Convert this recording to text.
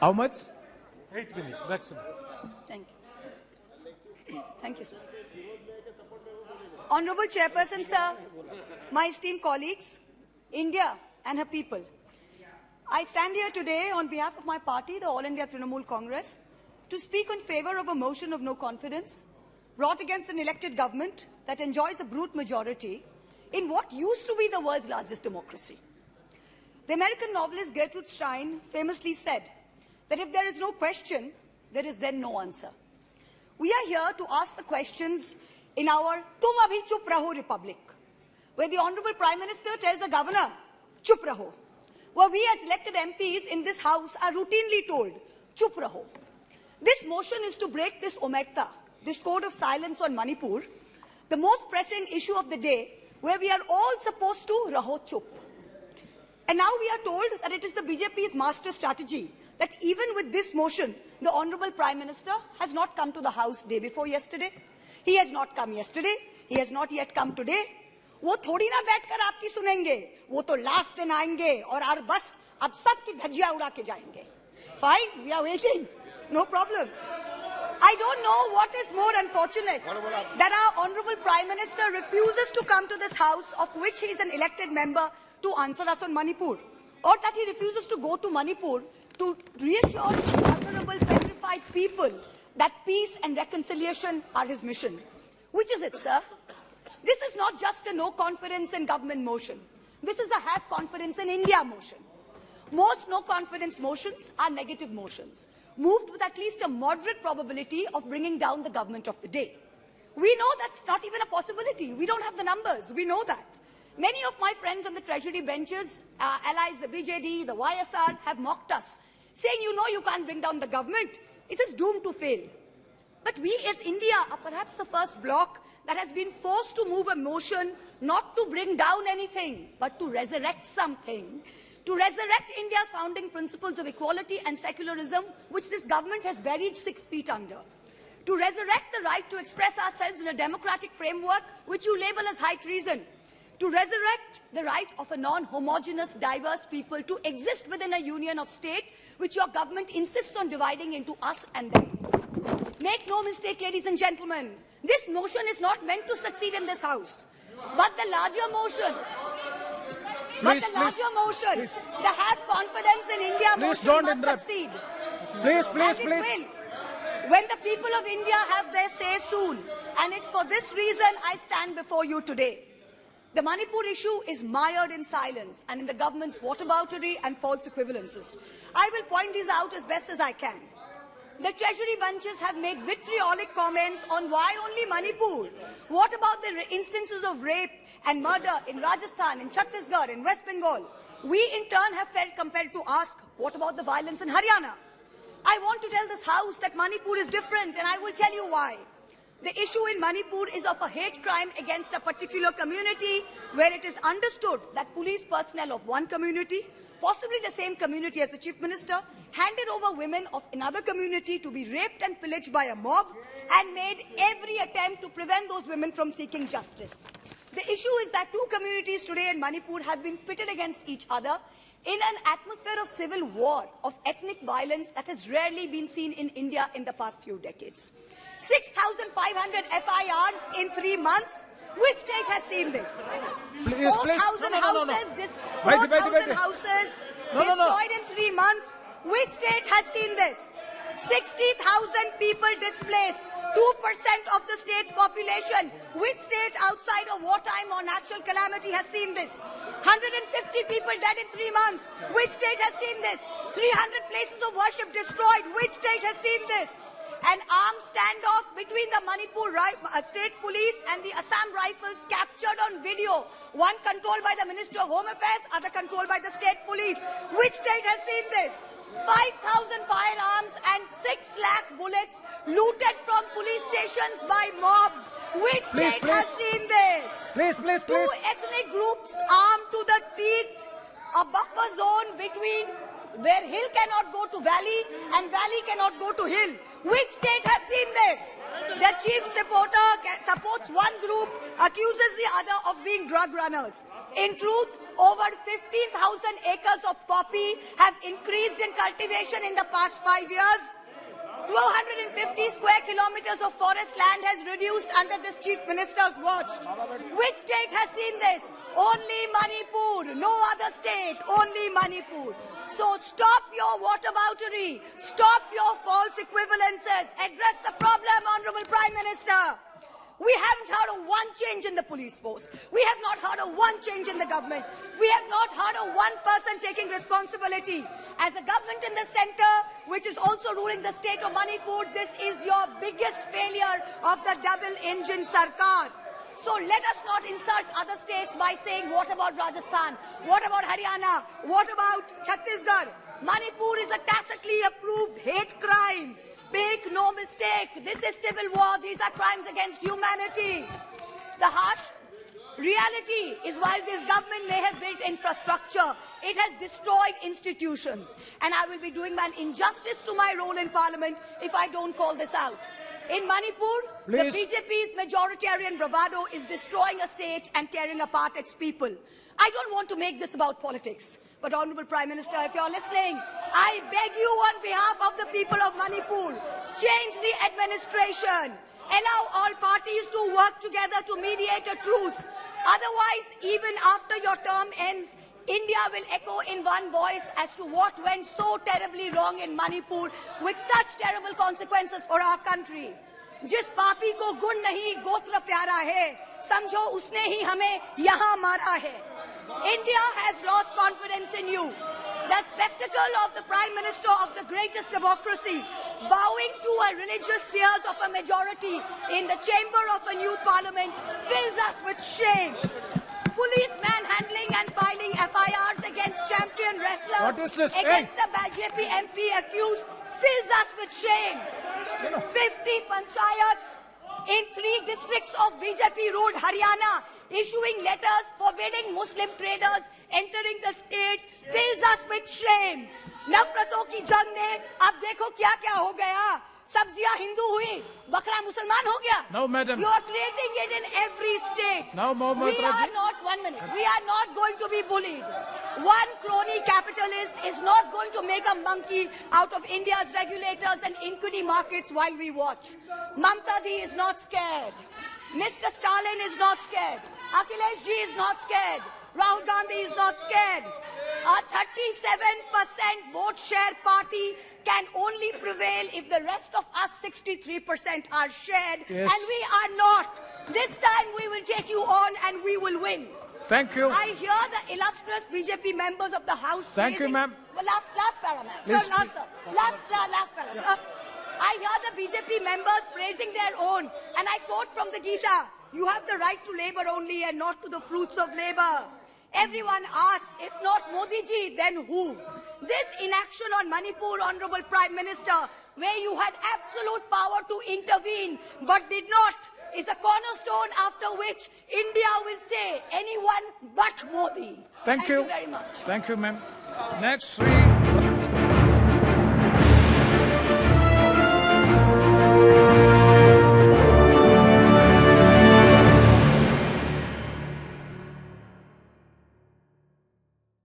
How much? 8 minutes maximum. Thank you. Thank you, sir. Honorable Chairperson, sir, my esteemed colleagues, India and her people, I stand here today on behalf of my party, the All India Trinamool Congress, to speak in favor of a motion of no confidence brought against an elected government that enjoys a brute majority in what used to be the world's largest democracy. The American novelist Gertrude Stein famously said that if there is no question, there is then no answer. We are here to ask the questions in our Tum Abhi Chup Raho Republic, where the Honorable Prime Minister tells the Governor, Chup Raho, where we as elected MPs in this House are routinely told, Chup Raho. This motion is to break this omerta, this code of silence on Manipur, the most pressing issue of the day, where we are all supposed to Raho Chup. And now we are told that it is the BJP's master strategy that even with this motion, the Honorable Prime Minister has not come to the House day before yesterday. He has not come yesterday. He has not yet come today. वो थोड़ी ना बैठकर आपकी सुनेंगे, वो तो last दिन आएंगे और बस अब सबकी धज्जियां उड़ा के जाएंगे. Fine, we are waiting. No problem. I don't know what is more unfortunate, that our Honorable Prime Minister refuses to come to this House, of which he is an elected member, to answer us on Manipur, or that he refuses to go to Manipur to reassure the vulnerable, petrified people that peace and reconciliation are his mission. Which is it, sir? This is not just a no confidence in government motion. This is a have confidence in India motion. Most no confidence motions are negative motions, moved with at least a moderate probability of bringing down the government of the day. We know that's not even a possibility. We don't have the numbers. We know that. Many of my friends on the Treasury benches, allies, the BJD, the YSR, have mocked us, saying, you know, you can't bring down the government. It is doomed to fail. But we as India are perhaps the first bloc that has been forced to move a motion not to bring down anything, but to resurrect something, to resurrect India's founding principles of equality and secularism, which this government has buried 6 feet under, to resurrect the right to express ourselves in a democratic framework, which you label as high treason, to resurrect the right of a non-homogeneous, diverse people to exist within a union of state, which your government insists on dividing into us and them. Make no mistake, ladies and gentlemen, this motion is not meant to succeed in this House, but the larger motion, the have confidence in India motion must succeed. Please. Will, when the people of India have their say soon, and it's for this reason I stand before you today. The Manipur issue is mired in silence and in the government's whataboutery and false equivalences. I will point these out as best as I can. The Treasury bunches have made vitriolic comments on why only Manipur. What about the instances of rape and murder in Rajasthan, in Chhattisgarh, in West Bengal? We in turn have felt compelled to ask, what about the violence in Haryana? I want to tell this House that Manipur is different, and I will tell you why. The issue in Manipur is of a hate crime against a particular community, where it is understood that police personnel of one community, possibly the same community as the Chief Minister, handed over women of another community to be raped and pillaged by a mob, and made every attempt to prevent those women from seeking justice. The issue is that 2 communities today in Manipur have been pitted against each other in an atmosphere of civil war, of ethnic violence that has rarely been seen in India in the past few decades. 6,500 FIRs in 3 months. Which state has seen this? 4,000 houses destroyed in 3 months. Which state has seen this? 60,000 people displaced, 2% of the state's population. Which state outside of wartime or natural calamity has seen this? 150 people dead in 3 months. Which state has seen this? 300 places of worship destroyed. Which state has seen this? An armed standoff between the Manipur State Police and the Assam Rifles captured on video. One controlled by the Ministry of Home Affairs, other controlled by the State Police. Which state has seen this? 5,000 firearms and 6 lakh bullets looted from police stations by mobs. Which state has seen this? Two ethnic groups armed to the teeth, a buffer zone between where hill cannot go to valley and valley cannot go to hill. Which state has seen this? The chief supporter supports one group, accuses the other of being drug runners. In truth, Over 15,000 acres of poppy have increased in cultivation in the past 5 years. 250 square kilometers of forest land has reduced under this chief minister's watch. Which state has seen this? Only Manipur. No other state. Only Manipur. So stop your whataboutery. Stop your false equivalences. Address the problem, Honorable Prime Minister. We haven't heard of one change in the police force. We have not heard of one change in the government. We have not heard of one person taking responsibility. As a government in the center, which is also ruling the state of Manipur, this is your biggest failure of the double-engine Sarkar. So let us not insult other states by saying, what about Rajasthan? What about Haryana? What about Chhattisgarh? Manipur is a tacitly approved hate crime. Make no mistake, this is civil war. These are crimes against humanity. The harsh reality is while this government may have built infrastructure, it has destroyed institutions. And I will be doing an injustice to my role in parliament if I don't call this out. In Manipur, the BJP's majoritarian bravado is destroying a state and tearing apart its people. I don't want to make this about politics. But Honorable Prime Minister, if you're listening, I beg you on behalf of the people of Manipur, change the administration. Allow all parties to work together to mediate a truce. Otherwise, even after your term ends, India will echo in one voice as to what went so terribly wrong in Manipur with such terrible consequences for our country. जिस पापी को गुण नहीं गोत्र प्यारा है, समझो उसने ही हमें यहाँ मारा है. India has lost confidence in you. The spectacle of the Prime Minister of the greatest democracy bowing to a religious seers of a majority in the chamber of a new parliament fills us with shame. Police manhandling and filing FIRs against champion wrestlers against a BJP MP accused fills us with shame. 50 panchayats in 3 districts of BJP-ruled Haryana issuing letters forbidding Muslim traders entering the state fills us with shame. नफरतों की जंग ने अब देखो क्या-क्या हो गया. सब्जियां हिंदू हुई, बकरा मुसलमान हो गया. No, madam. You are creating it in every state. No, Moitra. We are not, 1 minute, we are not going to be bullied. One crony capitalist is not going to make a monkey out of India's regulators and equity markets while we watch. Mamta Di is not scared. Mr. Stalin is not scared. Akhilesh Ji is not scared. Rahul Gandhi is not scared. A 37% vote share party can only prevail if the rest of us 63% are shared, yes. And we are not. This time we will take you on and we will win. Thank you. I hear the illustrious BJP members of the House. Thank you, ma'am. Well, last para, ma'am. Sir, last para, sir. I hear the BJP members praising their own, and I quote from the Gita, you have the right to labor only and not to the fruits of labor. Everyone asks, if not Modi ji, then who? This inaction on Manipur, Honorable Prime Minister, where you had absolute power to intervene but did not, is a cornerstone after which India will say anyone but Modi. Thank you Thank you very much. Thank you, ma'am. Next, Sri